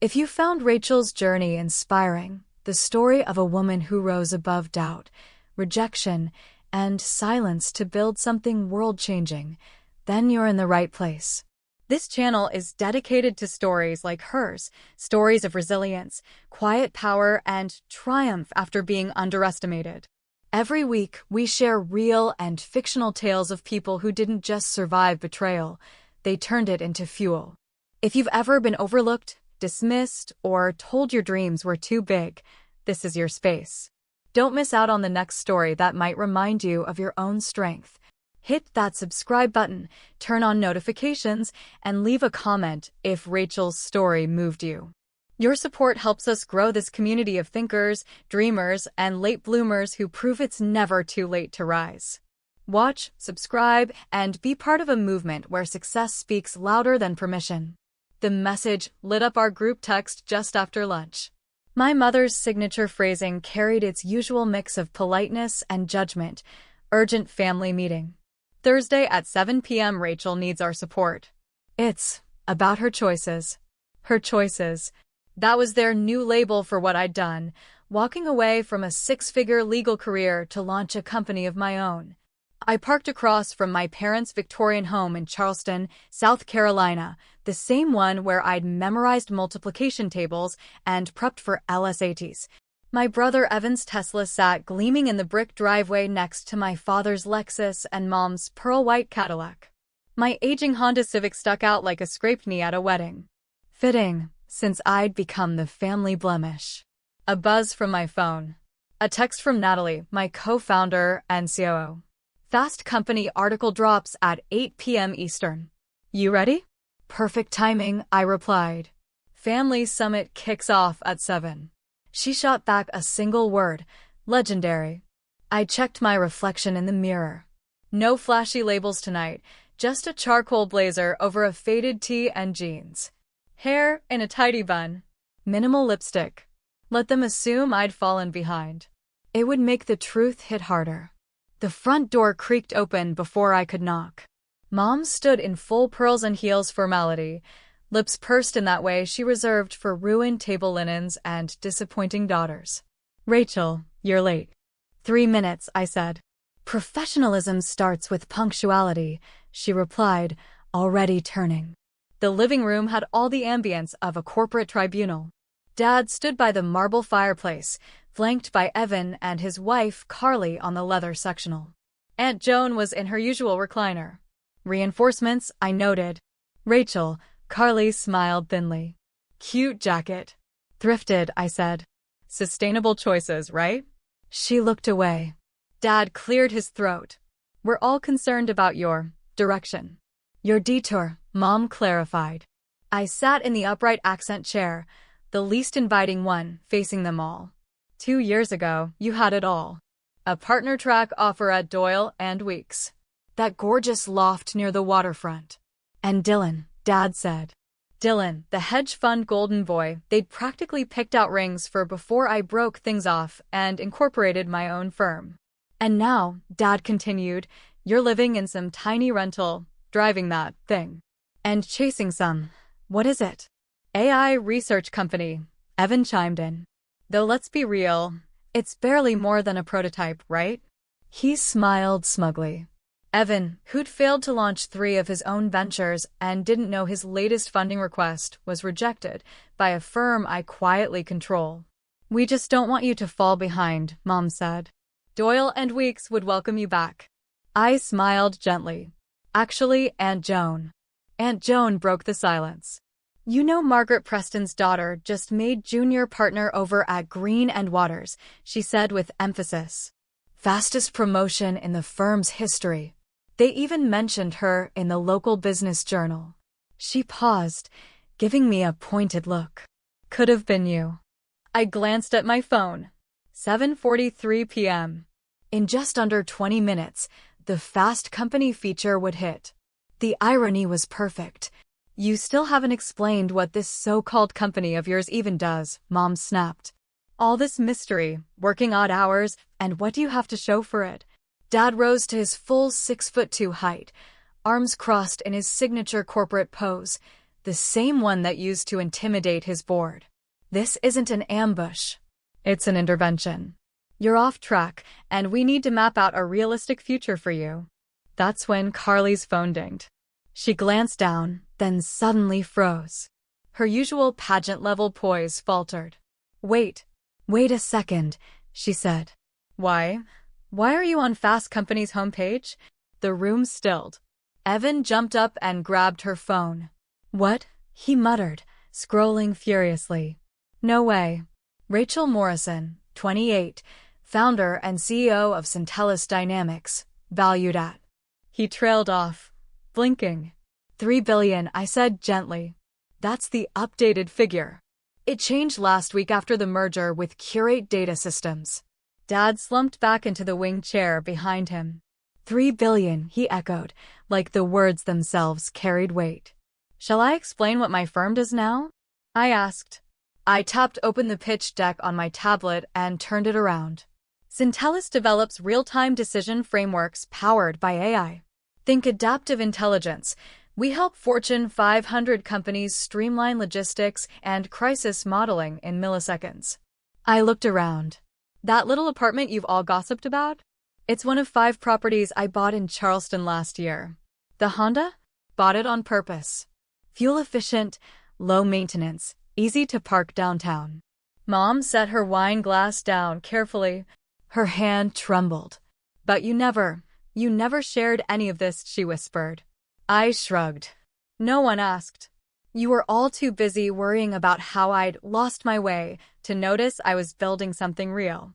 If you found Rachel's journey inspiring, the story of a woman who rose above doubt, rejection, and silence to build something world-changing, then you're in the right place. This channel is dedicated to stories like hers, stories of resilience, quiet power, and triumph after being underestimated. Every week, we share real and fictional tales of people who didn't just survive betrayal, they turned it into fuel. If you've ever been overlooked, dismissed, or told your dreams were too big, this is your space. Don't miss out on the next story that might remind you of your own strength. Hit that subscribe button, turn on notifications, and leave a comment if Rachel's story moved you. Your support helps us grow this community of thinkers, dreamers, and late bloomers who prove it's never too late to rise. Watch, subscribe, and be part of a movement where success speaks louder than permission. The message lit up our group text just after lunch. My mother's signature phrasing carried its usual mix of politeness and judgment. Urgent family meeting. Thursday at 7 p.m. Rachel needs our support. It's about her choices. Her choices. That was their new label for what I'd done, walking away from a six-figure legal career to launch a company of my own. I parked across from my parents' Victorian home in Charleston, South Carolina, the same one where I'd memorized multiplication tables and prepped for LSATs. My brother Evan's Tesla sat gleaming in the brick driveway next to my father's Lexus and mom's pearl-white Cadillac. My aging Honda Civic stuck out like a scraped knee at a wedding. Fitting, since I'd become the family blemish. A buzz from my phone. A text from Natalie, my co-founder and COO. Fast Company article drops at 8 p.m. Eastern. You ready? Perfect timing, I replied. Family Summit kicks off at 7. She shot back a single word, legendary. I checked my reflection in the mirror. No flashy labels tonight, just a charcoal blazer over a faded tee and jeans. Hair in a tidy bun. Minimal lipstick. Let them assume I'd fallen behind. It would make the truth hit harder. The front door creaked open before I could knock. Mom stood in full pearls and heels formality, lips pursed in that way she reserved for ruined table linens and disappointing daughters. Rachel, you're late. 3 minutes, I said. Professionalism starts with punctuality, she replied, already turning. The living room had all the ambience of a corporate tribunal. Dad stood by the marble fireplace, flanked by Evan and his wife Carly on the leather sectional. Aunt Joan was in her usual recliner. Reinforcements, I noted. Rachel, Carly smiled thinly. Cute jacket. Thrifted, I said. Sustainable choices, right? She looked away. Dad cleared his throat. We're all concerned about your direction. Your detour, Mom clarified. I sat in the upright accent chair, the least inviting one, facing them all. 2 years ago, you had it all. A partner track offer at Doyle and Weeks. That gorgeous loft near the waterfront. And Dylan, Dad said. Dylan, the hedge fund golden boy, they'd practically picked out rings for before I broke things off and incorporated my own firm. And now, Dad continued, you're living in some tiny rental, driving that thing. And chasing some, what is it? AI research company, Evan chimed in. Though let's be real, it's barely more than a prototype, right? He smiled smugly. Evan, who'd failed to launch 3 of his own ventures and didn't know his latest funding request was rejected by a firm I quietly control. We just don't want you to fall behind, Mom said. Doyle and Weeks would welcome you back. I smiled gently. Actually, Aunt Joan. Aunt Joan broke the silence. You know Margaret Preston's daughter just made junior partner over at Green and Waters, she said with emphasis. Fastest promotion in the firm's history. They even mentioned her in the local business journal. She paused, giving me a pointed look. Could have been you. I glanced at my phone. 7:43 p.m. In just under 20 minutes, the Fast Company feature would hit. The irony was perfect. You still haven't explained what this so-called company of yours even does, Mom snapped. All this mystery, working odd hours, and what do you have to show for it? Dad rose to his full 6'2" height, arms crossed in his signature corporate pose, the same one that used to intimidate his board. This isn't an ambush. It's an intervention. You're off track, and we need to map out a realistic future for you. That's when Carly's phone dinged. She glanced down, then suddenly froze. Her usual pageant-level poise faltered. Wait a second, she said. Why are you on Fast Company's homepage? The room stilled. Evan jumped up and grabbed her phone. What? He muttered, scrolling furiously. No way. Rachel Morrison, 28, founder and CEO of Syntellis Dynamics, valued at. He trailed off, blinking. $3 billion, I said gently. That's the updated figure. It changed last week after the merger with Curate Data Systems. Dad slumped back into the wing chair behind him. $3 billion, he echoed, like the words themselves carried weight. Shall I explain what my firm does now? I asked. I tapped open the pitch deck on my tablet and turned it around. Syntellis develops real-time decision frameworks powered by AI. Think adaptive intelligence. We help Fortune 500 companies streamline logistics and crisis modeling in milliseconds. I looked around. That little apartment you've all gossiped about? It's one of 5 properties I bought in Charleston last year. The Honda? Bought it on purpose. Fuel efficient, low maintenance, easy to park downtown. Mom set her wine glass down carefully. Her hand trembled. But you never shared any of this, she whispered. I shrugged. No one asked. You were all too busy worrying about how I'd lost my way to notice I was building something real.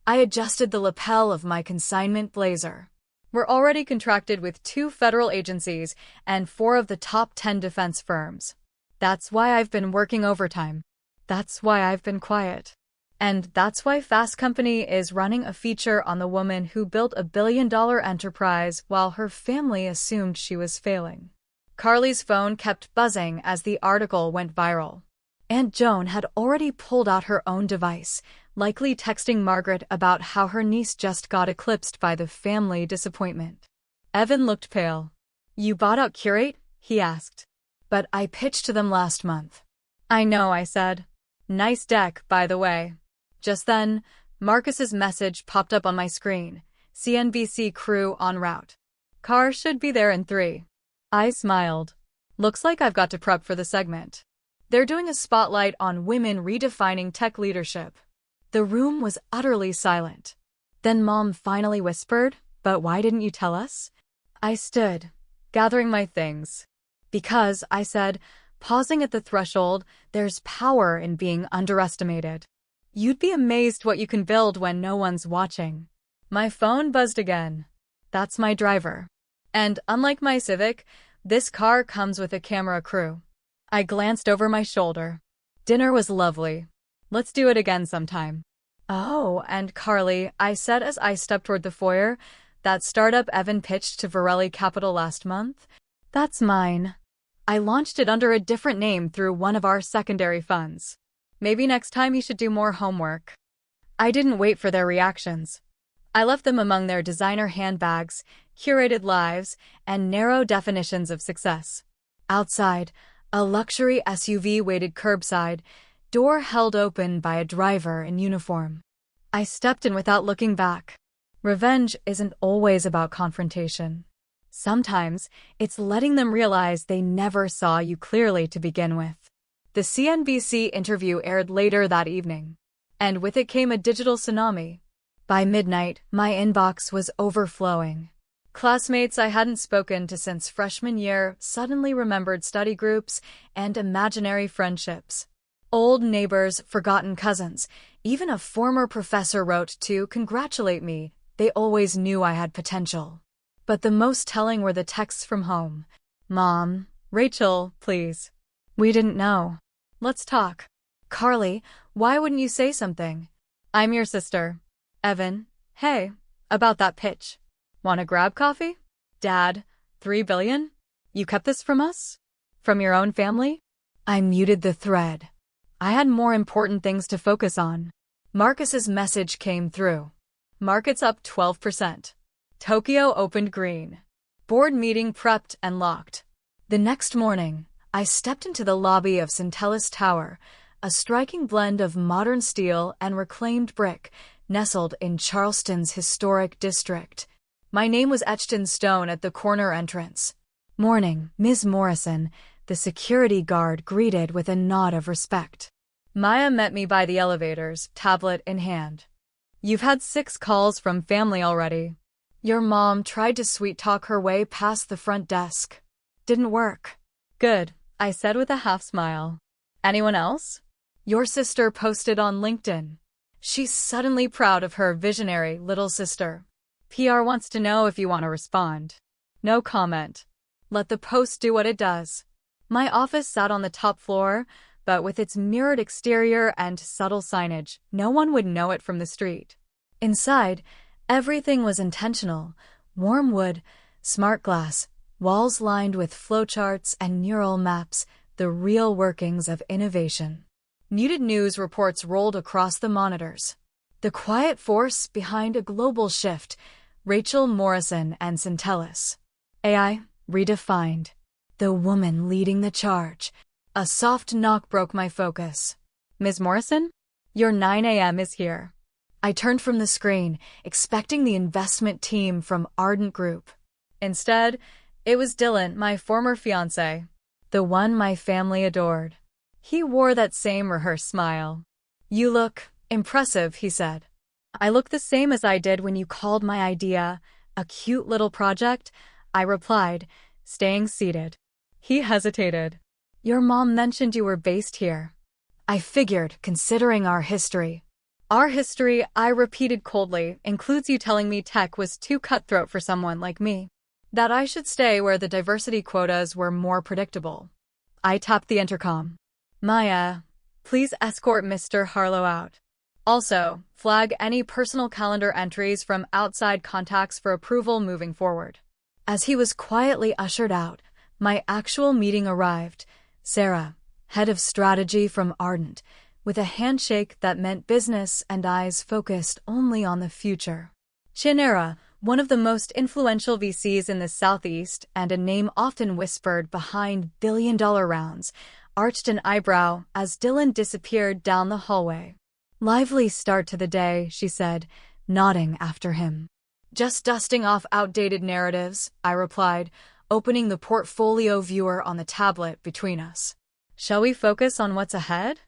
I adjusted the lapel of my consignment blazer. We're already contracted with 2 federal agencies and 4 of the top 10 defense firms. That's why I've been working overtime. That's why I've been quiet. And that's why Fast Company is running a feature on the woman who built a billion-dollar enterprise while her family assumed she was failing. Carly's phone kept buzzing as the article went viral. Aunt Joan had already pulled out her own device, likely texting Margaret about how her niece just got eclipsed by the family disappointment. Evan looked pale. You bought out Curate? He asked. But I pitched to them last month. I know, I said. Nice deck, by the way. Just then, Marcus's message popped up on my screen. CNBC crew en route. Car should be there in 3. I smiled. Looks like I've got to prep for the segment. They're doing a spotlight on women redefining tech leadership. The room was utterly silent. Then Mom finally whispered, but why didn't you tell us? I stood, gathering my things. Because, I said, pausing at the threshold, there's power in being underestimated. You'd be amazed what you can build when no one's watching. My phone buzzed again. That's my driver. And unlike my Civic, this car comes with a camera crew. I glanced over my shoulder. Dinner was lovely. Let's do it again sometime. Oh, and Carly, I said as I stepped toward the foyer, that startup Evan pitched to Varelli Capital last month? That's mine. I launched it under a different name through one of our secondary funds. Maybe next time you should do more homework. I didn't wait for their reactions. I left them among their designer handbags, curated lives, and narrow definitions of success. Outside, a luxury SUV waited curbside, door held open by a driver in uniform. I stepped in without looking back. Revenge isn't always about confrontation. Sometimes, it's letting them realize they never saw you clearly to begin with. The CNBC interview aired later that evening, and with it came a digital tsunami. By midnight, my inbox was overflowing. Classmates I hadn't spoken to since freshman year suddenly remembered study groups and imaginary friendships. Old neighbors, forgotten cousins, even a former professor wrote to congratulate me. They always knew I had potential. But the most telling were the texts from home. Mom, Rachel, please. We didn't know. Let's talk. Carly, why wouldn't you say something? I'm your sister. Evan, hey, about that pitch. Want to grab coffee? Dad, $3 billion? You kept this from us? From your own family? I muted the thread. I had more important things to focus on. Marcus's message came through. Markets up 12%. Tokyo opened green. Board meeting prepped and locked. The next morning, I stepped into the lobby of Centellus Tower, a striking blend of modern steel and reclaimed brick, nestled in Charleston's historic district. My name was etched in stone at the corner entrance. "Morning, Ms. Morrison," the security guard greeted with a nod of respect. Maya met me by the elevators, tablet in hand. "You've had 6 calls from family already." Your mom tried to sweet-talk her way past the front desk. "Didn't work." "Good," I said with a half smile. "Anyone else?" "Your sister posted on LinkedIn. She's suddenly proud of her visionary little sister. PR wants to know if you want to respond." No comment. Let the post do what it does. My office sat on the top floor, but with its mirrored exterior and subtle signage, no one would know it from the street. Inside, everything was intentional. Warm wood, smart glass, walls lined with flowcharts and neural maps, the real workings of innovation. Muted news reports rolled across the monitors. The quiet force behind a global shift, Rachel Morrison and Centellus. AI redefined. The woman leading the charge. A soft knock broke my focus. "Ms. Morrison? Your 9 a.m. is here." I turned from the screen, expecting the investment team from Ardent Group. Instead, it was Dylan, my former fiancé, the one my family adored. He wore that same rehearsed smile. "You look impressive," he said. "I look the same as I did when you called my idea a cute little project," I replied, staying seated. He hesitated. "Your mom mentioned you were based here." I figured, considering our history. "Our history," I repeated coldly, "includes you telling me tech was too cutthroat for someone like me. That I should stay where the diversity quotas were more predictable." I tapped the intercom. "Maya, please escort Mr. Harlow out. Also, flag any personal calendar entries from outside contacts for approval moving forward." As he was quietly ushered out, my actual meeting arrived. Sarah, head of strategy from Ardent, with a handshake that meant business and eyes focused only on the future. Chinera, one of the most influential VCs in the Southeast and a name often whispered behind billion-dollar rounds, arched an eyebrow as Dylan disappeared down the hallway. "Lively start to the day," she said, nodding after him. "Just dusting off outdated narratives," I replied, opening the portfolio viewer on the tablet between us. "Shall we focus on what's ahead?"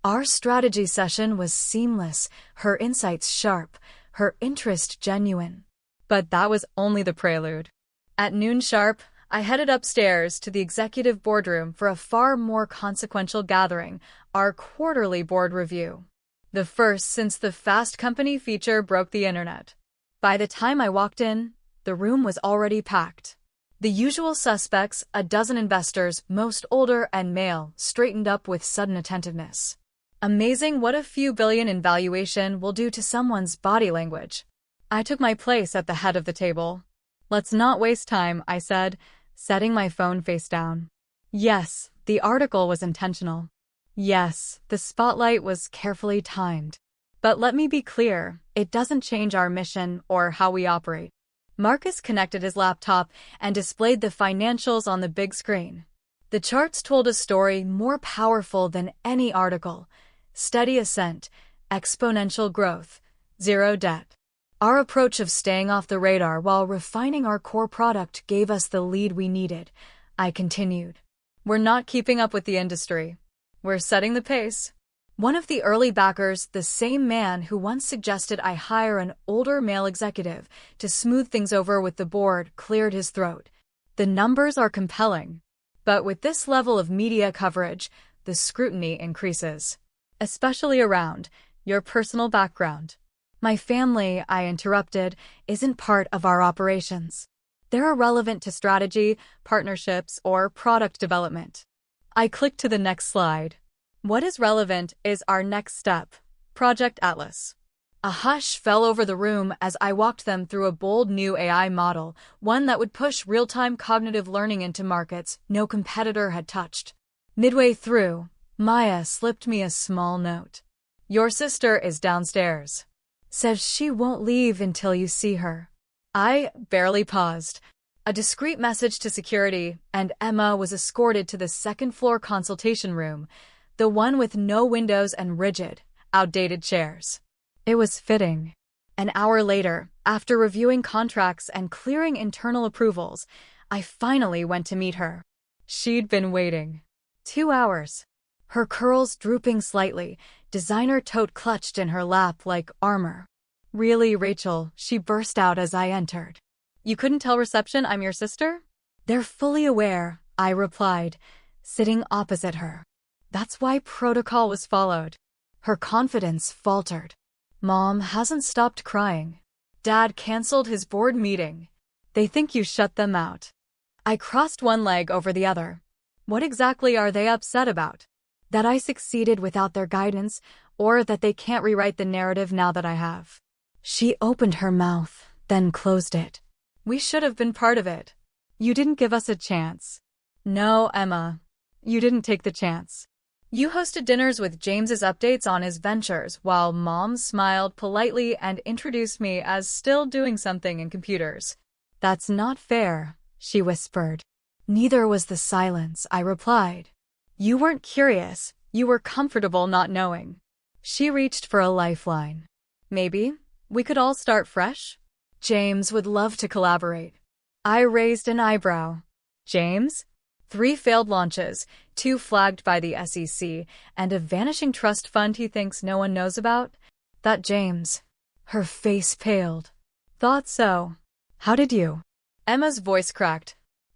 Our strategy session was seamless, her insights sharp, her interest genuine. But that was only the prelude. At noon sharp, I headed upstairs to the executive boardroom for a far more consequential gathering, our quarterly board review. The first since the Fast Company feature broke the internet. By the time I walked in, the room was already packed. The usual suspects, a dozen investors, most older and male, straightened up with sudden attentiveness. Amazing what a few billion in valuation will do to someone's body language. I took my place at the head of the table. "Let's not waste time," I said, setting my phone face down. Yes, the article was intentional. Yes, the spotlight was carefully timed. But let me be clear, it doesn't change our mission or how we operate. Marcus connected his laptop and displayed the financials on the big screen. The charts told a story more powerful than any article. Steady ascent, exponential growth, zero debt. Our approach of staying off the radar while refining our core product gave us the lead we needed, I continued. "We're not keeping up with the industry. We're setting the pace." One of the early backers, the same man who once suggested I hire an older male executive to smooth things over with the board, cleared his throat. "The numbers are compelling. But with this level of media coverage, the scrutiny increases. Especially around your personal background." "My family," I interrupted, "isn't part of our operations. They're irrelevant to strategy, partnerships, or product development." I clicked to the next slide. "What is relevant is our next step, Project Atlas." A hush fell over the room as I walked them through a bold new AI model, one that would push real-time cognitive learning into markets no competitor had touched. Midway through, Maya slipped me a small note. "Your sister is downstairs. Says she won't leave until you see her." I barely paused. A discreet message to security, and Emma was escorted to the second-floor consultation room, the one with no windows and rigid, outdated chairs. It was fitting. An hour later, after reviewing contracts and clearing internal approvals, I finally went to meet her. She'd been waiting. 2 hours. Her curls drooping slightly, designer tote clutched in her lap like armor. "Really, Rachel," she burst out as I entered. "You couldn't tell reception I'm your sister?" "They're fully aware," I replied, sitting opposite her. That's why protocol was followed. Her confidence faltered. "Mom hasn't stopped crying. Dad canceled his board meeting. They think you shut them out." I crossed one leg over the other. What exactly are they upset about? That I succeeded without their guidance, or that they can't rewrite the narrative now that I have? She opened her mouth, then closed it. "We should have been part of it. You didn't give us a chance." "No, Emma. You didn't take the chance. You hosted dinners with James's updates on his ventures while Mom smiled politely and introduced me as still doing something in computers." "That's not fair," she whispered. "Neither was the silence," I replied. "You weren't curious, you were comfortable not knowing." She reached for a lifeline. "Maybe we could all start fresh? James would love to collaborate." I raised an eyebrow. "James? 3 failed launches, 2 flagged by the SEC, and a vanishing trust fund he thinks no one knows about? That James." Her face paled. "Thought so. How did you?" Emma's voice cracked.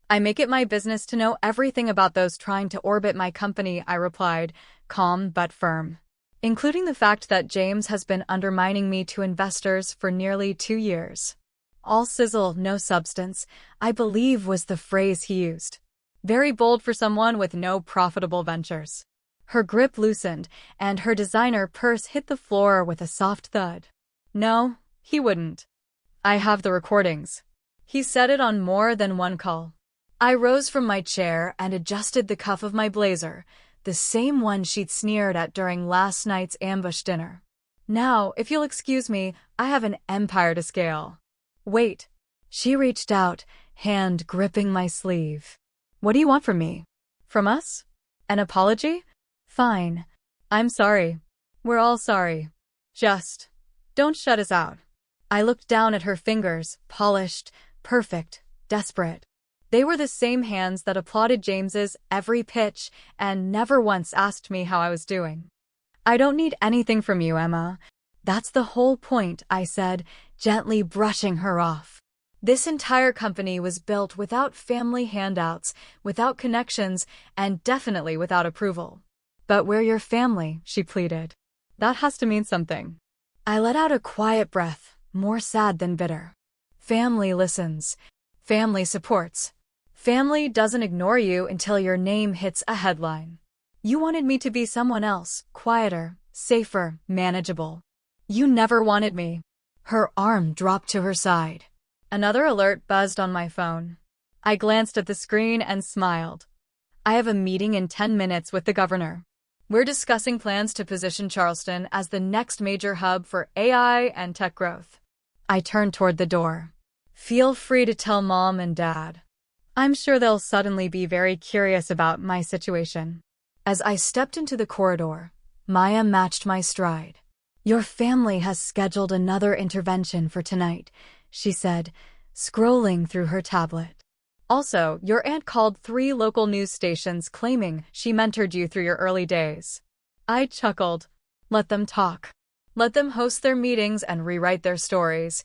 "I make it my business to know everything about those trying to orbit my company," I replied, calm but firm. "Including the fact that James has been undermining me to investors for nearly 2 years. All sizzle, no substance, I believe was the phrase he used. Very bold for someone with no profitable ventures." Her grip loosened, and her designer purse hit the floor with a soft thud. "No, he wouldn't. I have the recordings. He said it on more than one call." I rose from my chair and adjusted the cuff of my blazer, the same one she'd sneered at during last night's ambush dinner. "Now, if you'll excuse me, I have an empire to scale." "Wait." She reached out, hand gripping my sleeve. "What do you want from me?" "From us? An apology? Fine. I'm sorry. We're all sorry. Just don't shut us out." I looked down at her fingers, polished, perfect, desperate. They were the same hands that applauded James's every pitch and never once asked me how I was doing. "I don't need anything from you, Emma. That's the whole point," I said, gently brushing her off. "This entire company was built without family handouts, without connections, and definitely without approval." "But we're your family," she pleaded. "That has to mean something." I let out a quiet breath, more sad than bitter. Family listens. Family supports. Family doesn't ignore you until your name hits a headline. You wanted me to be someone else, quieter, safer, manageable. You never wanted me. Her arm dropped to her side. Another alert buzzed on my phone. I glanced at the screen and smiled. "I have a meeting in 10 minutes with the governor. We're discussing plans to position Charleston as the next major hub for AI and tech growth." I turned toward the door. "Feel free to tell Mom and Dad. I'm sure they'll suddenly be very curious about my situation." As I stepped into the corridor, Maya matched my stride. "Your family has scheduled another intervention for tonight," she said, scrolling through her tablet. "Also, your aunt called 3 local news stations claiming she mentored you through your early days." I chuckled. Let them talk. Let them host their meetings and rewrite their stories.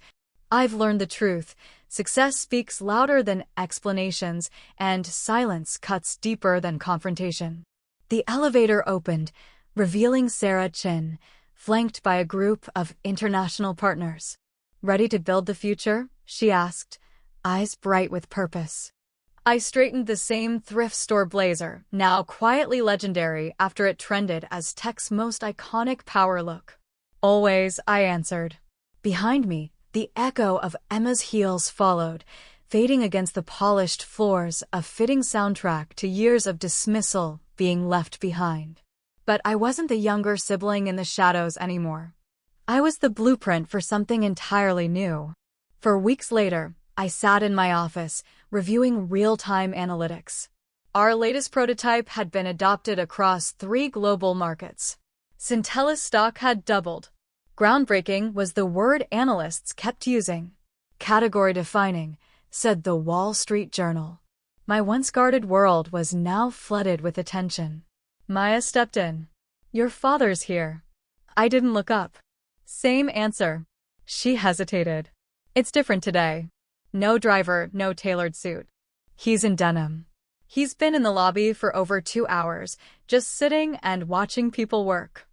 I've learned the truth. Success speaks louder than explanations, and silence cuts deeper than confrontation. The elevator opened, revealing Sarah Chin, flanked by a group of international partners. "Ready to build the future?" she asked, eyes bright with purpose. I straightened the same thrift store blazer, now quietly legendary after it trended as tech's most iconic power look. "Always," I answered. Behind me, the echo of Emma's heels followed, fading against the polished floors, a fitting soundtrack to years of dismissal being left behind. But I wasn't the younger sibling in the shadows anymore. I was the blueprint for something entirely new. For weeks later, I sat in my office, reviewing real-time analytics. Our latest prototype had been adopted across 3 global markets. Syntella's stock had doubled. Groundbreaking was the word analysts kept using. Category-defining, said the Wall Street Journal. My once guarded world was now flooded with attention. Maya stepped in. "Your father's here." I didn't look up. "Same answer." She hesitated. "It's different today. No driver, no tailored suit. He's in denim. He's been in the lobby for over 2 hours, just sitting and watching people work."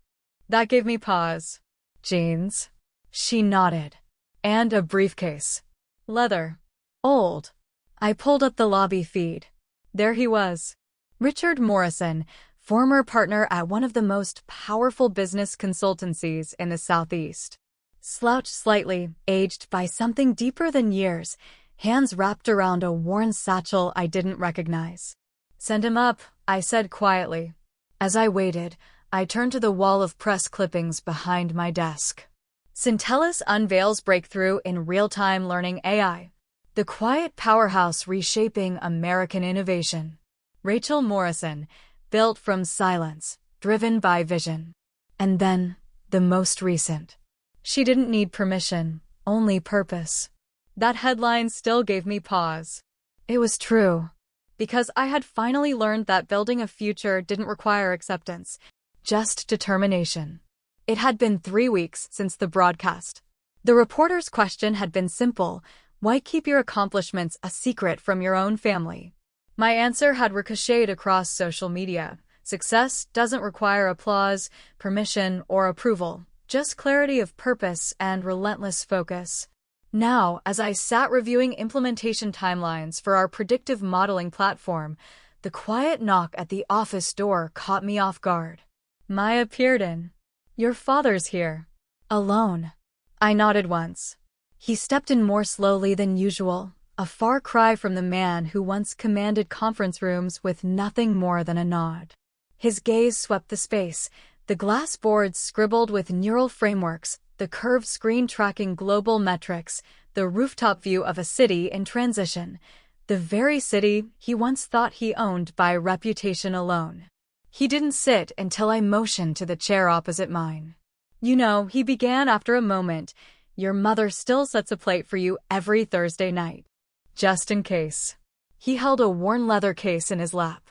That gave me pause. "Jeans?" She nodded. "And a briefcase. Leather. Old." I pulled up the lobby feed. There he was. Richard Morrison, former partner at one of the most powerful business consultancies in the Southeast. Slouched slightly, aged by something deeper than years, hands wrapped around a worn satchel I didn't recognize. "Send him up," I said quietly. As I waited, I turned to the wall of press clippings behind my desk. Syntella's unveils breakthrough in real-time learning AI. The quiet powerhouse reshaping American innovation. Rachel Morrison, built from silence, driven by vision. And then, the most recent. She didn't need permission, only purpose. That headline still gave me pause. It was true. Because I had finally learned that building a future didn't require acceptance, just determination. It had been 3 weeks since the broadcast. The reporter's question had been simple: why keep your accomplishments a secret from your own family? My answer had ricocheted across social media. Success doesn't require applause, permission, or approval, just clarity of purpose and relentless focus. Now, as I sat reviewing implementation timelines for our predictive modeling platform, the quiet knock at the office door caught me off guard. Maya peered in. "Your father's here." "Alone." I nodded once. He stepped in more slowly than usual, a far cry from the man who once commanded conference rooms with nothing more than a nod. His gaze swept the space, the glass boards scribbled with neural frameworks, the curved screen tracking global metrics, the rooftop view of a city in transition, the very city he once thought he owned by reputation alone. He didn't sit until I motioned to the chair opposite mine. "You know," he began after a moment, "your mother still sets a plate for you every Thursday night. Just in case." He held a worn leather case in his lap.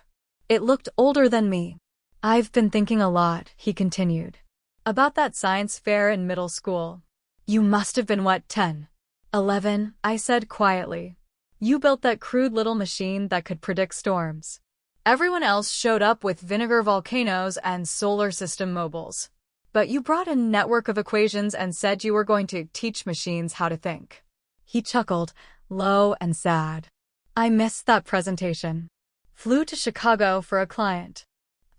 It looked older than me. "I've been thinking a lot," he continued, "about that science fair in middle school. You must have been, what, 10? 11, I said quietly. "You built that crude little machine that could predict storms. Everyone else showed up with vinegar volcanoes and solar system mobiles. But you brought a network of equations and said you were going to teach machines how to think." He chuckled, low and sad. "I missed that presentation. Flew to Chicago for a client."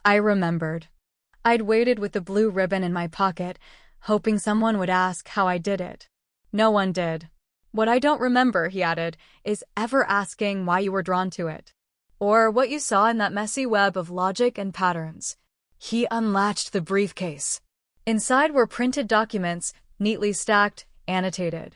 I remembered. I'd waited with the blue ribbon in my pocket, hoping someone would ask how I did it. No one did. "What I don't remember," he added, "is ever asking why you were drawn to it. Or what you saw in that messy web of logic and patterns." He unlatched the briefcase. Inside were printed documents, neatly stacked, annotated.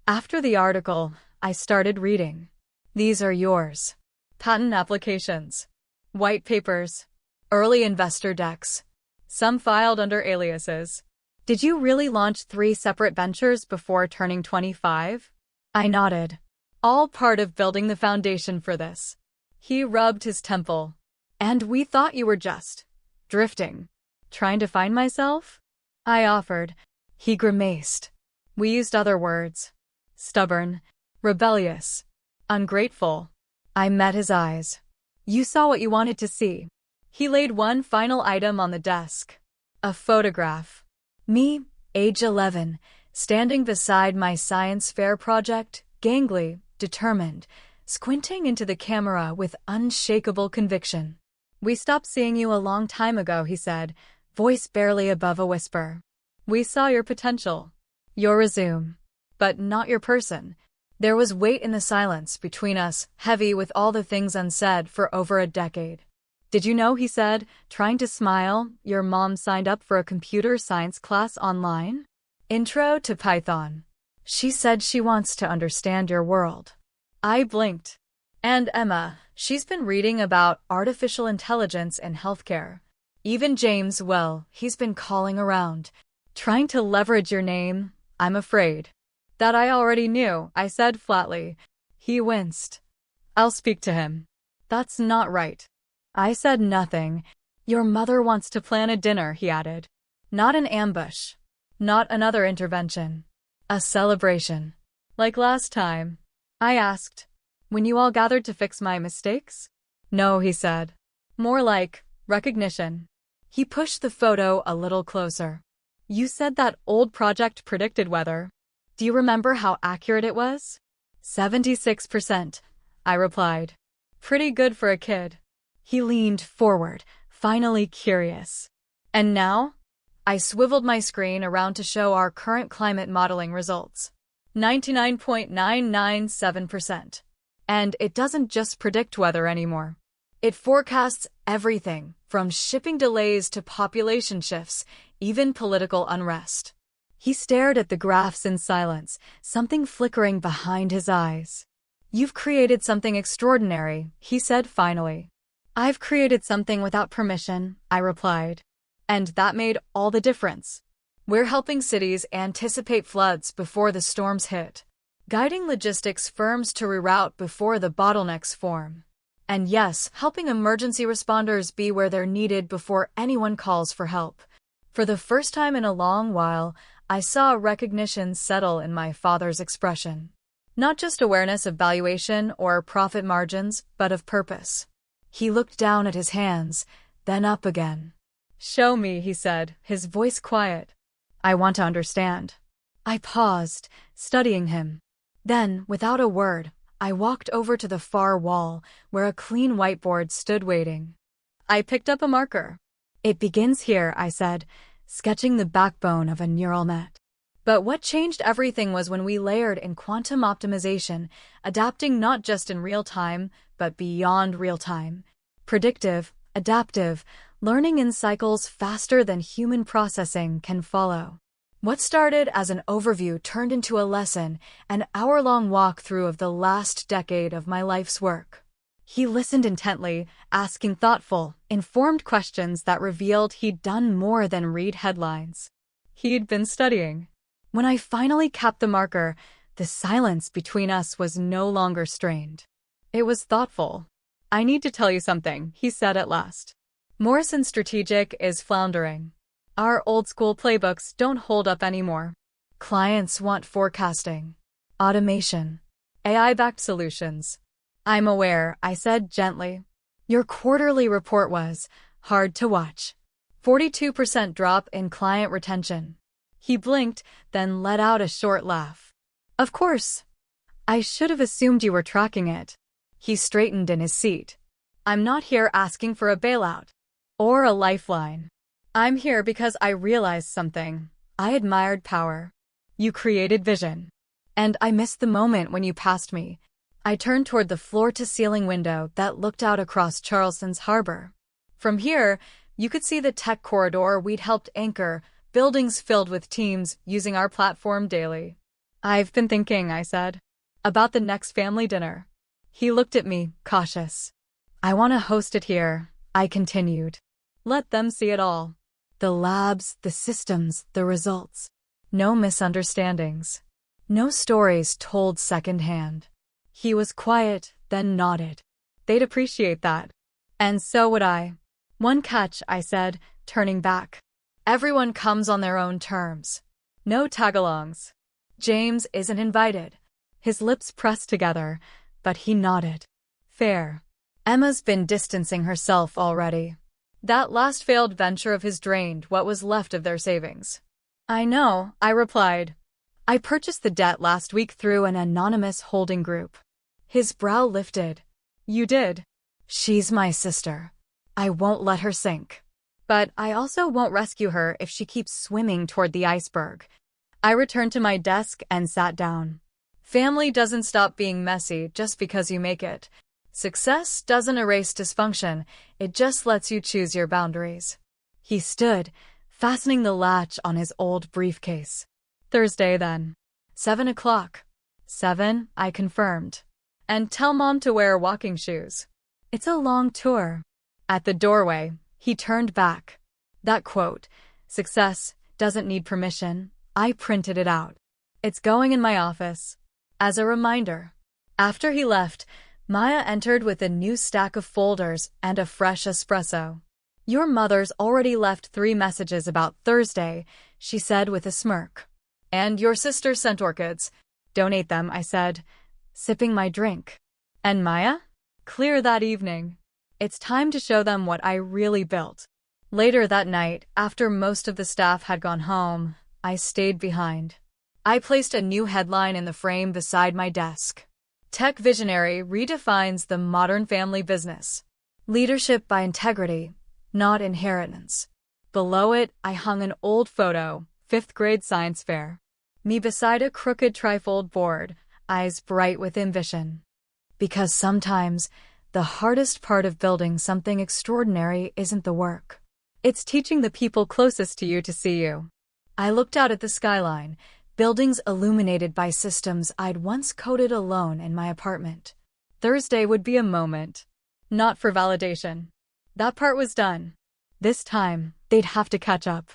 After the article, I started reading. "These are yours. Patent applications. White papers. Early investor decks. Some filed under aliases. Did you really launch 3 separate ventures before turning 25? I nodded. "All part of building the foundation for this." He rubbed his temple. "And we thought you were just drifting. Trying to find myself?" I offered. He grimaced. "We used other words. Stubborn, rebellious, ungrateful." I met his eyes. "You saw what you wanted to see." He laid one final item on the desk. A photograph. Me, age 11, standing beside my science fair project, gangly, determined, squinting into the camera with unshakable conviction. "We stopped seeing you a long time ago," he said, voice barely above a whisper. "We saw your potential. Your resume. But not your person." There was weight in the silence between us, heavy with all the things unsaid for over a decade. "Did you know," he said, trying to smile, "your mom signed up for a computer science class online? Intro to Python. She said she wants to understand your world." I blinked. And Emma, she's been reading about artificial intelligence in healthcare. Even James, well, he's been calling around, trying to leverage your name. I'm afraid. That I already knew, I said flatly. He winced. I'll speak to him. That's not right. I said nothing. Your mother wants to plan a dinner, he added. Not an ambush. Not another intervention. A celebration. Like last time. I asked. When you all gathered to fix my mistakes? No, he said. More like recognition. He pushed the photo a little closer. You said that old project predicted weather. Do you remember how accurate it was? 76%, I replied. Pretty good for a kid. He leaned forward, finally curious. And now? I swiveled my screen around to show our current climate modeling results. 99.997%. And it doesn't just predict weather anymore. It forecasts everything, from shipping delays to population shifts, even political unrest. He stared at the graphs in silence, something flickering behind his eyes. You've created something extraordinary, he said finally. I've created something without permission, I replied. And that made all the difference. We're helping cities anticipate floods before the storms hit, guiding logistics firms to reroute before the bottlenecks form. And yes, helping emergency responders be where they're needed before anyone calls for help. For the first time in a long while, I saw recognition settle in my father's expression. Not just awareness of valuation or profit margins, but of purpose. He looked down at his hands, then up again. Show me, he said, his voice quiet. I want to understand. I paused, studying him. Then, without a word, I walked over to the far wall, where a clean whiteboard stood waiting. I picked up a marker. It begins here, I said, sketching the backbone of a neural net. But what changed everything was when we layered in quantum optimization, adapting not just in real time, but beyond real time. Predictive, adaptive, learning in cycles faster than human processing can follow. What started as an overview turned into a lesson, an hour-long walkthrough of the last decade of my life's work. He listened intently, asking thoughtful, informed questions that revealed he'd done more than read headlines. He'd been studying. When I finally capped the marker, the silence between us was no longer strained. It was thoughtful. I need to tell you something, he said at last. Morrison Strategic is floundering. Our old-school playbooks don't hold up anymore. Clients want forecasting, automation, AI-backed solutions. I'm aware, I said gently. Your quarterly report was hard to watch. 42% drop in client retention. He blinked, then let out a short laugh. Of course. I should have assumed you were tracking it. He straightened in his seat. I'm not here asking for a bailout or a lifeline. I'm here because I realized something. I admired power. You created vision. And I missed the moment when you passed me. I turned toward the floor-to-ceiling window that looked out across Charleston's harbor. From here, you could see the tech corridor we'd helped anchor, buildings filled with teams using our platform daily. I've been thinking, I said, about the next family dinner. He looked at me, cautious. I want to host it here, I continued. Let them see it all. The labs, the systems, the results. No misunderstandings. No stories told secondhand. He was quiet, then nodded. They'd appreciate that. And so would I. One catch, I said, turning back. Everyone comes on their own terms. No tag-alongs. James isn't invited. His lips pressed together, but he nodded. Fair. Emma's been distancing herself already. That last failed venture of his drained what was left of their savings. I know, I replied. I purchased the debt last week through an anonymous holding group. His brow lifted. You did? She's my sister. I won't let her sink. But I also won't rescue her if she keeps swimming toward the iceberg. I returned to my desk and sat down. Family doesn't stop being messy just because you make it. Success doesn't erase dysfunction, it just lets you choose your boundaries. He stood, fastening the latch on his old briefcase. Thursday then. 7 o'clock. 7, I confirmed. And tell Mom to wear walking shoes. It's a long tour. At the doorway, he turned back. That quote, "Success doesn't need permission," I printed it out. It's going in my office. As a reminder. After he left, Maya entered with a new stack of folders and a fresh espresso. "Your mother's already left 3 messages about Thursday," she said with a smirk. "And your sister sent orchids. Donate them," I said, sipping my drink. "And Maya?" "Clear that evening. It's time to show them what I really built." Later that night, after most of the staff had gone home, I stayed behind. I placed a new headline in the frame beside my desk. "Tech Visionary redefines the modern family business. Leadership by integrity, not inheritance." Below it, I hung an old photo, 5th grade science fair. Me beside a crooked trifold board, eyes bright with ambition. Because sometimes, the hardest part of building something extraordinary isn't the work. It's teaching the people closest to you to see you. I looked out at the skyline, buildings illuminated by systems I'd once coded alone in my apartment. Thursday would be a moment. Not for validation. That part was done. This time, they'd have to catch up.